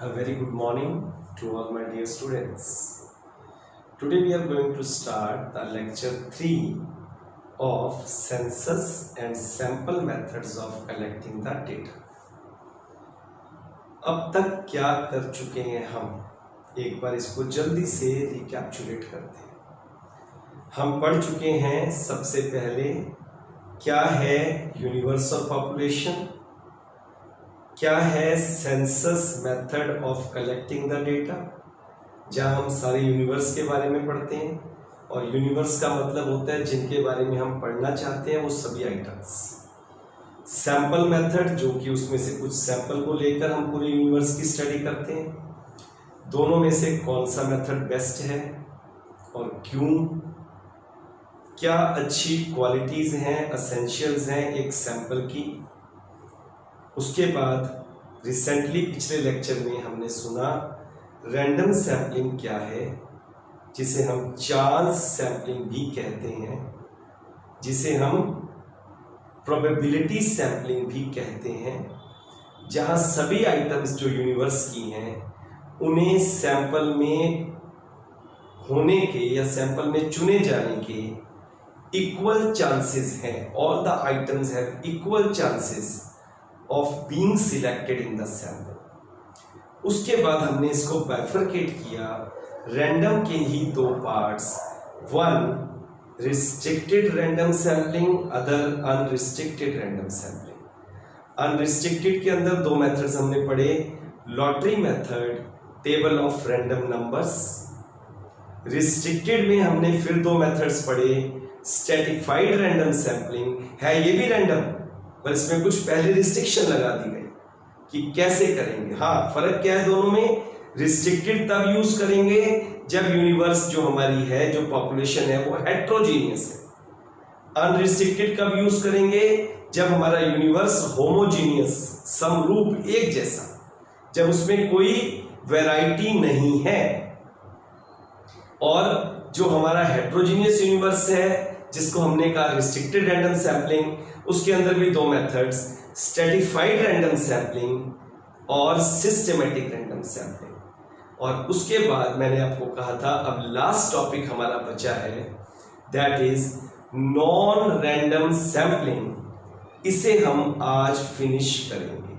A very good morning to all my dear students. Today we are going to start the lecture 3 of census and sample methods of collecting the data. अब तक क्या कर चुके हैं हम, एक बार इसको जल्दी से रिकैप्चुलेट करते हैं। हम पढ़ चुके हैं सबसे पहले क्या है यूनिवर्सल पॉपुलेशन, क्या है census method of collecting the data, जहां हम सारे यूनिवर्स के बारे में पढ़ते हैं। और यूनिवर्स का मतलब होता है जिनके बारे में हम पढ़ना चाहते हैं वो सभी आइटम्स। सैंपल मेथड, जो कि उसमें से कुछ सैंपल को लेकर हम पूरे यूनिवर्स की स्टडी करते हैं। दोनों में से कौन सा मेथड बेस्ट है और क्यों, क्या अच्छी क्वालिटीज हैं, एसेंशियल्स हैं एक सैंपल की। उसके बाद रिसेंटली पिछले लेक्चर में हमने सुना रैंडम सैम्पलिंग क्या है, जिसे हम चांस सैम्पलिंग भी कहते हैं, जिसे हम प्रोबेबिलिटी सैम्पलिंग भी कहते हैं, जहां सभी आइटम्स जो यूनिवर्स की हैं उन्हें सैंपल में होने के या सैंपल में चुने जाने के इक्वल चांसेस हैं। All the items have equal chances of being selected in the sample। उसके बाद हमने इसको बाइफरकेट किया रैंडम के ही दो parts, one restricted random sampling, other unrestricted random sampling. Unrestricted के अंदर दो मेथड्स हमने पढ़े, lottery method, table of random numbers. Restricted में हमने फिर दो मेथड्स पढ़े, स्ट्रैटिफाइड रैंडम सैम्पलिंग, है ये भी रैंडम पर इसमें कुछ पहले रिस्ट्रिक्शन लगा दी गई कि कैसे करेंगे। हाँ, फर्क क्या है दोनों में, रिस्ट्रिक्टेड तब यूज करेंगे जब यूनिवर्स जो हमारी है, जो पॉपुलेशन है वो हेट्रोजीनियस है। अनरिस्ट्रिक्टेड कब यूज करेंगे, जब हमारा यूनिवर्स होमोजीनियस, समरूप, एक जैसा, जब उसमें कोई वैरायटी नहीं है। और जो हमारा हेट्रोजीनियस यूनिवर्स है जिसको हमने कहा रिस्ट्रिक्टेड रैंडम सैम्पलिंग, उसके अंदर भी दो मेथड्स, स्ट्रैटिफाइड रैंडम सैम्पलिंग और सिस्टेमेटिक रैंडम सैम्पलिंग। और उसके बाद मैंने आपको कहा था अब लास्ट टॉपिक हमारा बचा है, that is non random sampling. इसे हम आज फिनिश करेंगे।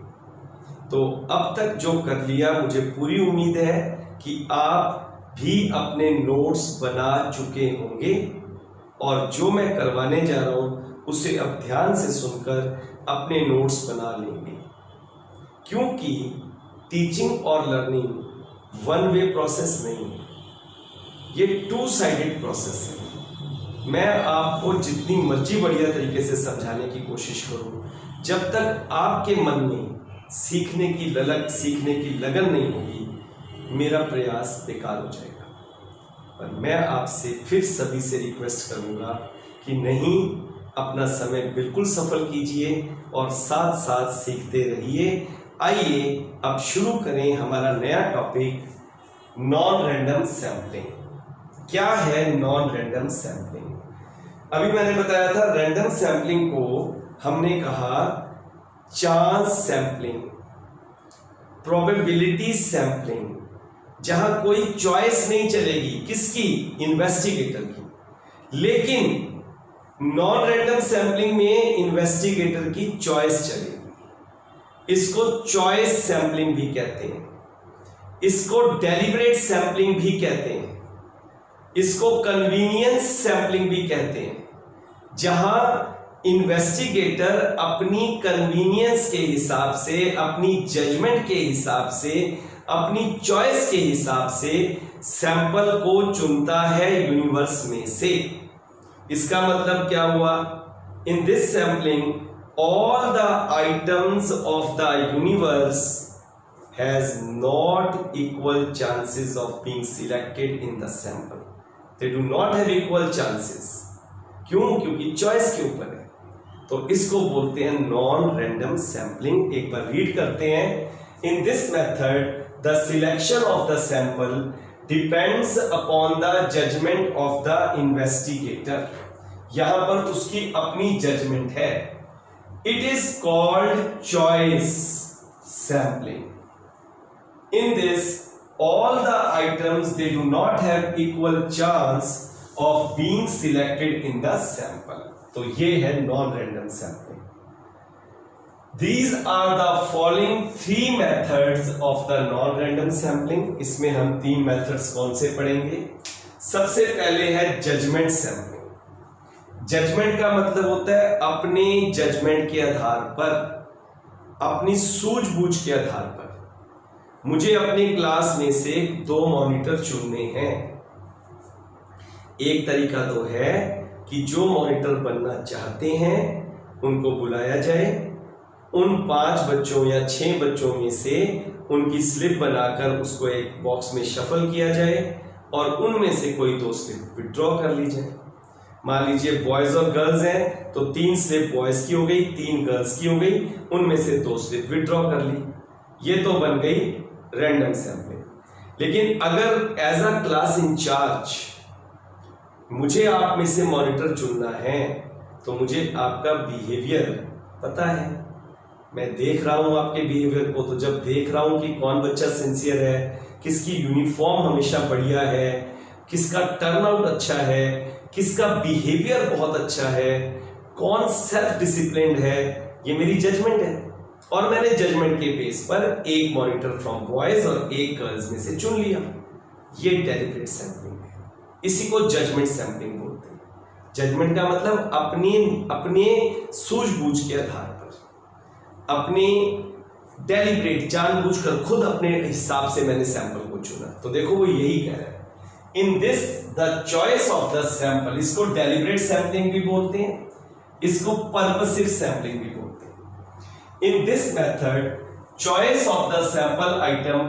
तो अब तक जो कर लिया, मुझे पूरी उम्मीद है कि आप भी अपने नोट्स बना चुके होंगे और जो मैं करवाने जा रहा हूं उसे अब ध्यान से सुनकर अपने नोट्स बना लेंगे, क्योंकि टीचिंग और लर्निंग वन वे प्रोसेस नहीं है, ये टू साइडेड प्रोसेस है। मैं आपको जितनी मर्जी बढ़िया तरीके से समझाने की कोशिश करूं, जब तक आपके मन में सीखने की ललक, सीखने की लगन नहीं होगी, मेरा प्रयास बेकार हो जाएगा। पर मैं आपसे फिर सभी से रिक्वेस्ट करूंगा कि नहीं, अपना समय बिल्कुल सफल कीजिए और साथ साथ सीखते रहिए। आइए अब शुरू करें हमारा नया टॉपिक, नॉन रैंडम सैम्पलिंग। क्या है नॉन रैंडम सैम्पलिंग? अभी मैंने बताया था रैंडम सैम्पलिंग को हमने कहा चांस सैम्पलिंग, प्रोबेबिलिटी सैम्पलिंग, जहां कोई चॉइस नहीं चलेगी, किसकी? इन्वेस्टिगेटर की। लेकिन नॉन रैंडम सैम्पलिंग में इन्वेस्टिगेटर की चॉइस चलेगी। इसको चॉइस सैम्पलिंग भी कहते हैं, इसको डेलिब्रेट सैम्पलिंग भी कहते हैं, इसको कन्वीनियंस सैम्पलिंग भी कहते हैं, जहां इन्वेस्टिगेटर अपनी कन्वीनियंस के हिसाब से, अपनी जजमेंट के हिसाब से, अपनी चॉइस के हिसाब से सैंपल को चुनता है यूनिवर्स में से। इसका मतलब क्या हुआ? In this sampling all the items of the universe has not equal chances of being selected in the sample. They do not have equal chances. क्यों? क्योंकि चॉइस के ऊपर है। तो इसको बोलते हैं नॉन रैंडम सैम्पलिंग। एक बार रीड करते हैं। In this method the selection of the sample depends upon the judgment of the investigator। यहां पर उसकी अपनी जजमेंट है। It is called choice sampling। In this, all the items they do not have equal chance of being selected in the sample. तो ये है non random sampling. These are the following three methods of the non-random sampling. इसमें हम तीन methods कौन से पढ़ेंगे. सबसे पहले है जजमेंट सैंपलिंग. जजमेंट का मतलब होता है अपने जजमेंट के आधार पर, अपनी सूझबूझ के आधार पर मुझे अपनी क्लास में से 2 मॉनिटर चुनने हैं. एक तरीका तो है कि जो मॉनिटर बनना चाहते हैं उनको बुलाया जाए, उन 5 बच्चों या 6 बच्चों में से उनकी स्लिप बनाकर उसको एक बॉक्स में शफल किया जाए और उनमें से कोई 2 स्लिप विड्रॉ कर ली जाए. मान लीजिए बॉयज और गर्ल्स हैं तो 3 स्लिप बॉयज की हो गई, 3 गर्ल्स की हो गई, उनमें से 2 स्लिप विड्रॉ कर ली. ये तो बन गई रैंडम सैंपलिंग. लेकिन अगर एज अ क्लास इंचार्ज मुझे आप में से मॉनिटर चुनना है तो मुझे आपका बिहेवियर पता है. मैं देख रहा हूं आपके बिहेवियर को. तो जब देख रहा हूं कि कौन बच्चा सिंसियर है, किसकी यूनिफॉर्म हमेशा बढ़िया है, किसका टर्नआउट अच्छा है, किसका बिहेवियर बहुत अच्छा है, कौन सेल्फ डिसिप्लिन्ड है, ये मेरी जजमेंट है. और मैंने जजमेंट के बेस पर एक मॉनिटर फ्रॉम बॉयज और एक गर्ल्स में से चुन लिया. ये डेलिब्रेट सैंपलिंग है. इसी को जजमेंट सैंपलिंग बोलते हैं. जजमेंट का मतलब अपने सूझबूझ के आधार पर, अपने डेलिब्रेट जानबूझकर खुद अपने हिसाब से मैंने सैंपल को चुना. तो देखो वो यही कह रहा है. In this the choice of the sample, इसको डेलिब्रेट सैंपलिंग भी बोलते हैं, इसको पर्पसिव सैंपलिंग भी बोलते हैं. In this method choice of the sample item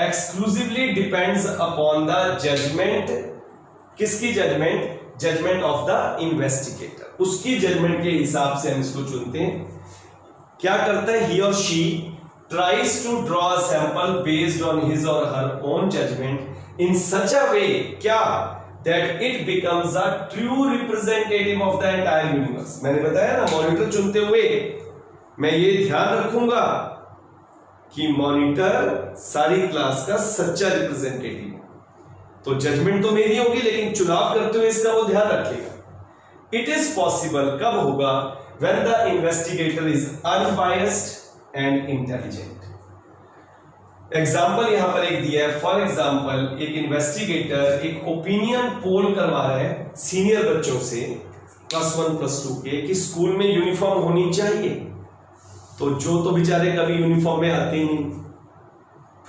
exclusively depends upon the judgement. किसकी judgement? Judgement of the investigator. उसकी जजमेंट के हिसाब से हम इसको चुनते हैं. क्या करता है? He or she tries to draw a sample based on his or her own judgement in such a way, क्या, that it becomes a true representative of the entire universe. मैंने बताया ना, मॉनिटर चुनते हुए मैं ये ध्यान रखूंगा कि मॉनिटर सारी क्लास का सच्चा रिप्रेजेंटेटिव है. तो जजमेंट तो मेरी होगी, लेकिन चुनाव करते हुए इसका वो ध्यान रखेगा. इट इज पॉसिबल कब होगा? when the investigator is unbiased and intelligent. Example यहां पर एक दिया है. फॉर एग्जाम्पल एक इन्वेस्टिगेटर एक ओपिनियन पोल करवा रहा है सीनियर बच्चों से +1 +2 के कि स्कूल में यूनिफॉर्म होनी चाहिए. तो जो तो बेचारे कभी यूनिफॉर्म में आते ही नहीं,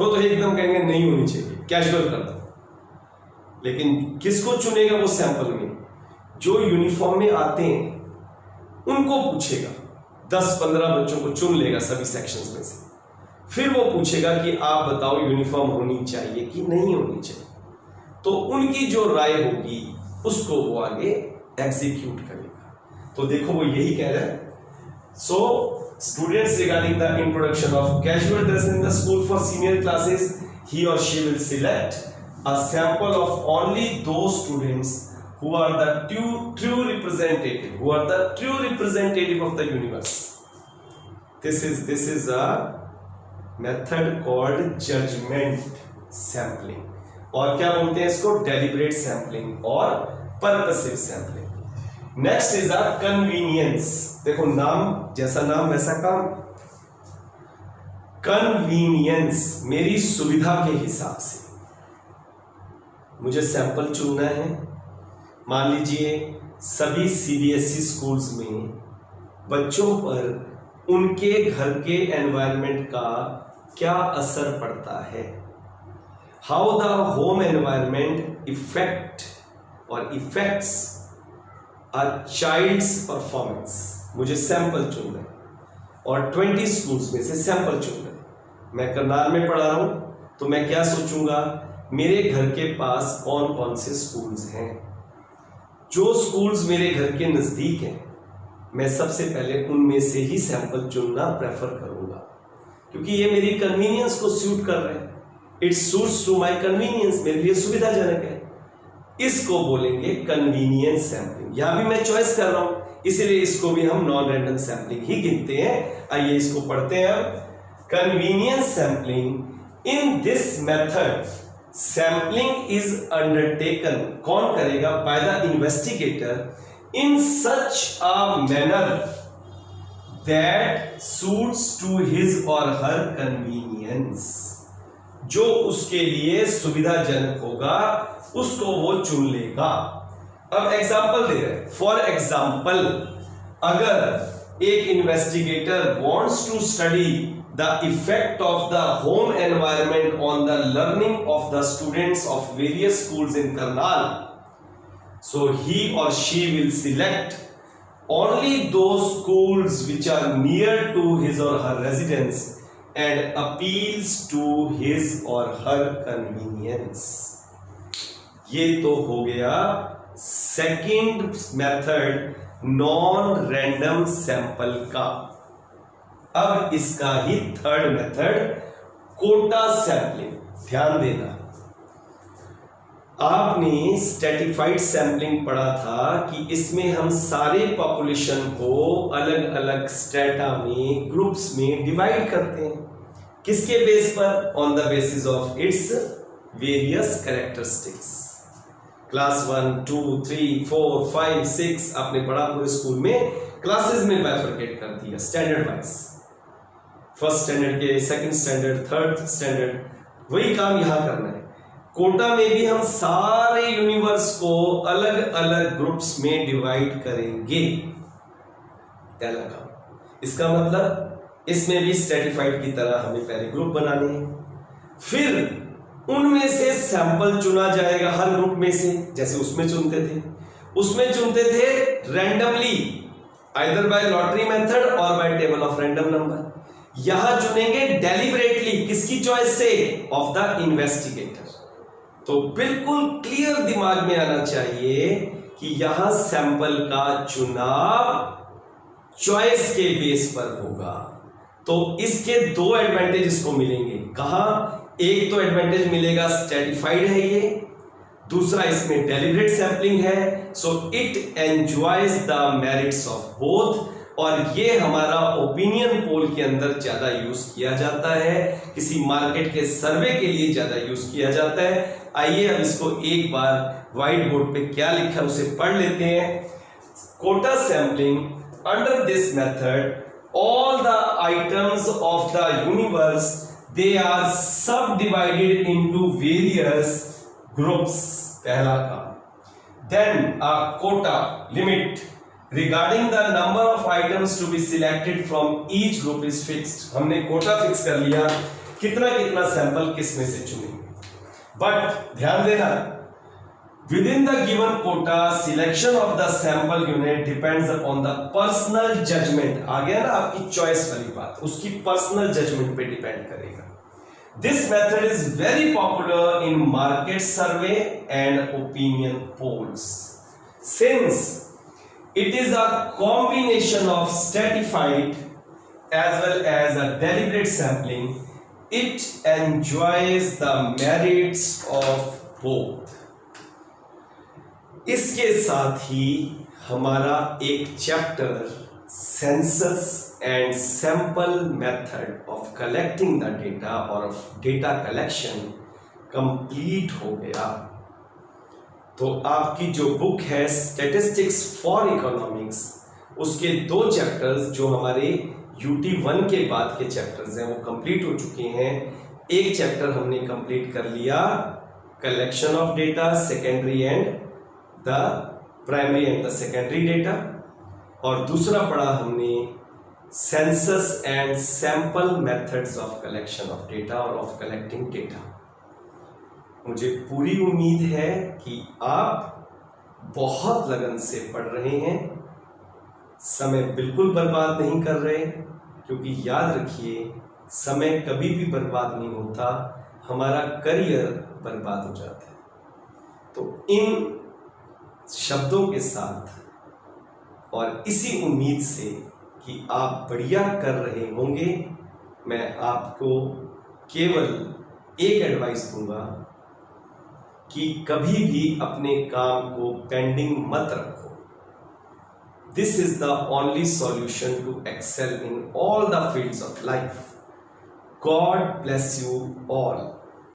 वो तो एकदम कहेंगे नहीं होनी चाहिए, कैजुअल कर दो. लेकिन किसको चुनेगा वो सैंपल में? जो यूनिफॉर्म में आते हैं उनको पूछेगा. 10-15 बच्चों को चुन लेगा सभी सेक्शंस में से. फिर वो पूछेगा कि आप बताओ यूनिफॉर्म होनी चाहिए कि नहीं होनी चाहिए. तो उनकी जो राय होगी उसको वो आगे एग्जीक्यूट करेगा. तो देखो वो यही कह रहा है. So students regarding the introduction of casual dress in the school for senior classes, he or she will select a sample of only those students who are the true representative of the universe. This is a method called judgment sampling. और क्या बोलते हैं इसको? deliberate sampling और purposive sampling. Next is a convenience. देखो नाम जैसा नाम वैसा काम. convenience मेरी सुविधा के हिसाब से मुझे सैंपल चुनना है. मान लीजिए सभी सीबीएसई स्कूल्स में बच्चों पर उनके घर के एनवायरनमेंट का क्या असर पड़ता है. How the home environment affects a child's performance. मुझे सैंपल चुनना है और 20 स्कूल्स में से सैंपल चुनना है. मैं करनाल में पढ़ा रहा हूं तो मैं क्या सोचूंगा? मेरे घर के पास कौन कौन से स्कूल्स हैं. जो स्कूल्स मेरे घर के नजदीक हैं मैं सबसे पहले उनमें से ही सैंपल चुनना प्रेफर करूंगा, क्योंकि ये मेरी कन्वीनियंस को सूट कर रहे हैं. It suits to my convenience, मेरे लिए सुविधाजनक है. इसको बोलेंगे कन्वीनियंस सैंपलिंग. यहां भी मैं चॉइस कर रहा हूं, इसीलिए इसको भी हम नॉन रैंडम सैंपलिंग ही गिनते हैं. आइए इसको पढ़ते हैं. Convenience sampling in this method sampling is undertaken, कौन करेगा? By the investigator in such a manner that suits to his or her convenience, जो उसके लिए सुविधाजनक होगा उसको वो चुन लेगा। अब एग्जाम्पल दे रहे हैं। फॉर एग्जाम्पल, अगर एक investigator wants to study the effect of the home environment on the learning of the students of various schools in Karnal, so he or she will select only those schools which are near to his or her residence and appeals to his or her convenience. ये तो हो गया second method non random sample का। अब इसका ही third method Kota sampling. ध्यान देना, आपने स्ट्रेटिफाइड सैंपलिंग पढ़ा था कि इसमें हम सारे पॉपुलेशन को अलग अलग स्ट्रेटा में, ग्रुप्स में डिवाइड करते हैं। किसके बेस पर? On the basis of its various characteristics. Class 1, 2, 3, 4, 5, 6 आपने पढ़ा पूरे स्कूल में, क्लासेस में बाइफरकेट कर दिया स्टैंडर्ड वाइज। फर्स्ट स्टैंडर्ड के, सेकंड स्टैंडर्ड, थर्ड स्टैंडर्ड, वही काम यहां करना है। कोटा में भी हम सारे यूनिवर्स को अलग अलग ग्रुप्स में डिवाइड करेंगे। पहला काम। इसका मतलब इसमें भी स्ट्रेटिफाइड की तरह हमें पहले ग्रुप बनाने हैं, फिर उनमें से सैंपल चुना जाएगा हर ग्रुप में से, जैसे उसमें चुनते थे randomly, either by lottery method or by table of random number. यहां चुनेंगे डेलिबरेटली, किसकी चॉइस से? Of the investigator. तो बिल्कुल क्लियर दिमाग में आना चाहिए कि यहां सैंपल का चुनाव चॉइस के बेस पर होगा। तो इसके दो एडवांटेज इसको मिलेंगे। कहां? एक तो एडवांटेज मिलेगा स्ट्रेटिफाइड है ये, दूसरा इसमें डेलिबरेट सैंपलिंग है, so it enjoys the merits of both. और ये हमारा ओपिनियन पोल के अंदर ज्यादा यूज किया जाता है, किसी मार्केट के सर्वे के लिए ज्यादा यूज किया जाता है। आइए अब इसको एक बार व्हाइट बोर्ड पे क्या लिखा है उसे पढ़ लेते हैं। Quota sampling, under this method all the items of the universe they are subdivided into various groups. पहला काम। Then a quota limit regarding the number of items to be selected from each group is fixed। हमने Kota fix कर लिया, कितना कितना sample किस में से चुनेंगे। बट ध्यान देना, within the given quota selection of the sample unit depends upon the personal judgment। आ गया ना आपकी चॉइस वाली बात, उसकी पर्सनल जजमेंट पे डिपेंड करेगा। This method is very popular in market survey and opinion polls since it is a combination of stratified as well as a deliberate sampling. It enjoys the merits of both। इसके साथ ही हमारा एक chapter census and sample method of collecting the data और data collection complete हो गया। तो आपकी जो बुक है स्टैटिस्टिक्स फॉर इकोनॉमिक्स, उसके दो चैप्टर्स जो हमारे यूटी 1 के बाद के चैप्टर्स हैं वो कंप्लीट हो चुके हैं। एक चैप्टर हमने कंप्लीट कर लिया collection of data, secondary and the primary and the secondary data, और दूसरा पढ़ा हमने census and sample methods of collection of data और ऑफ कलेक्टिंग डेटा। मुझे पूरी उम्मीद है कि आप बहुत लगन से पढ़ रहे हैं, समय बिल्कुल बर्बाद नहीं कर रहे, क्योंकि याद रखिए समय कभी भी बर्बाद नहीं होता, हमारा करियर बर्बाद हो जाता है। तो इन शब्दों के साथ और इसी उम्मीद से कि आप बढ़िया कर रहे होंगे, मैं आपको केवल एक एडवाइस दूंगा कि कभी भी अपने काम को पेंडिंग मत रखो। This is the only solution to excel in all the fields of life. God bless you all.